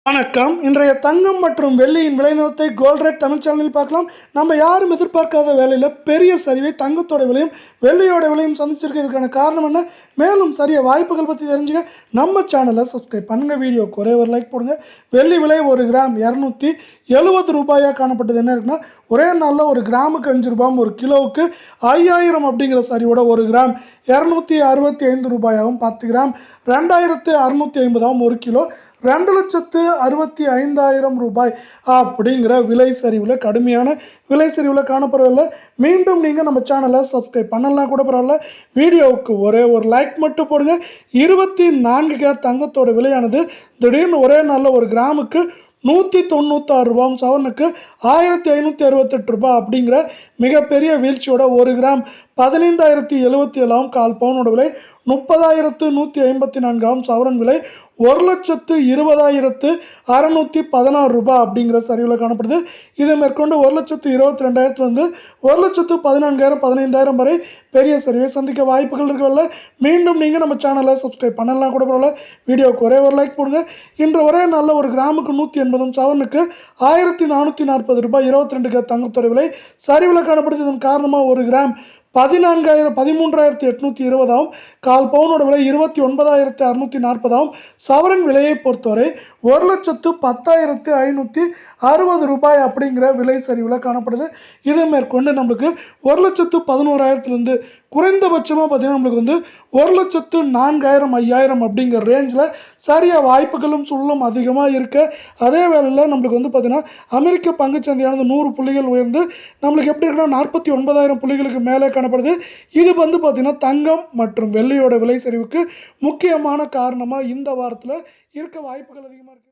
வணக்கம். இன்றைய தங்கம் மற்றும் வெள்ளியின் விலை நிலவரத்தை கோல்ட் ரேட் தமிழ் சேனலில் பார்க்கலாம். நம்ம யாரும் எதிர்பார்க்காத வேளையில் பெரிய சரிவை தங்கத்தோட விலையும் வெள்ளியோட விலையும் சந்திச்சிருக்கு. இதுக்கான காரணம் என்ன? மேலும் சரிய வாய்ப்புகள் பற்றி தெரிஞ்சுக்க நம்ம சேனலை சப்ஸ்கிரைப் பண்ணுங்கள். வீடியோக்கு ஒரே ஒரு லைக் போடுங்க. வெள்ளி விலை ஒரு கிராம் 270 ரூபாயாக காணப்பட்டது. என்ன இருக்குன்னா, ஒரே நாளில் ஒரு கிராமுக்கு 5 ரூபாயும் ஒரு கிலோவுக்கு 5000 அப்படிங்கிற சரிவோட ஒரு கிராம் 265 ரூபாயாகவும் 10 கிராம் 2650 ஒரு கிலோ 2,65,000 ரூபாய் அப்படிங்கிற விலை சரிவில் கடுமையான விலை சரிவில் காணப்படவில்லை. மீண்டும் நீங்கள் நம்ம சேனலை சப்ஸ்கிரைப் பண்ணலாம் கூட பரவாயில்ல. வீடியோவுக்கு ஒரே ஒரு லைக் மட்டும் போடுங்க. 24 கேரட் தங்கத்தோட விலையானது திடீர்னு ஒரே நாளில் ஒரு கிராமுக்கு 196 ரூபாயும் சவரனுக்கு 1568 ரூபாய் அப்படிங்கிற மிகப்பெரிய வீழ்ச்சியோட ஒரு கிராம் 15,077 கால் பவுனோட விலை 30,154 சவரன் விலை 1,20,616 ரூபாய் அப்படிங்கிற சரிவில் காணப்படுது. இதை மேற்கொண்டு 1,22,000 1,14,000 15,000 வரை பெரிய சரிவை சந்திக்க வாய்ப்புகள் இருக்கவில்லை. மீண்டும் நீங்கள் நம்ம சேனலை சப்ஸ்கிரைப் பண்ணலாம் கூட பரவாயில்ல. வீடியோவுக்கு ஒரே ஒரு லைக் போடுங்க. இன்று ஒரே நாளில் ஒரு கிராமுக்கு 180 சவரனுக்கு 1,440 ரூபாய் 22 தங்கத்தோட விலை சரிவில் காணப்படுது. இதன் காரணமாக ஒரு கிராம் 13,820 கால் பவுனோட விலை 29,640 சவரன் விலையை பொறுத்தவரை 1,10,560 ரூபாய் அப்படிங்கிற விலை சரிவில் காணப்படுது. இதை மேற்கொண்டு நம்மளுக்கு 1,11,000 குறைந்தபட்சமாக பார்த்தீங்கன்னா நம்மளுக்கு 1,04,000 5,000 அப்படிங்கிற ரேஞ்சில் சரியாக வாய்ப்புகளும் சூழலும் அதிகமாக இருக்குது. அதே வேளையில் நம்மளுக்கு பார்த்தீங்கன்னா அமெரிக்க பங்குச்சந்தையானது 100 புள்ளிகள் உயர்ந்து நம்மளுக்கு எப்படி இருக்குன்னா 49,000 புள்ளிகளுக்கு மேலே காணப்படுது. இது பார்த்தீங்கன்னா தங்கம் மற்றும் வெள்ளியோட விலை சரிவுக்கு முக்கியமான காரணமாக இந்த வாரத்தில் இருக்க வாய்ப்புகள் அதிகமாக இருக்குது.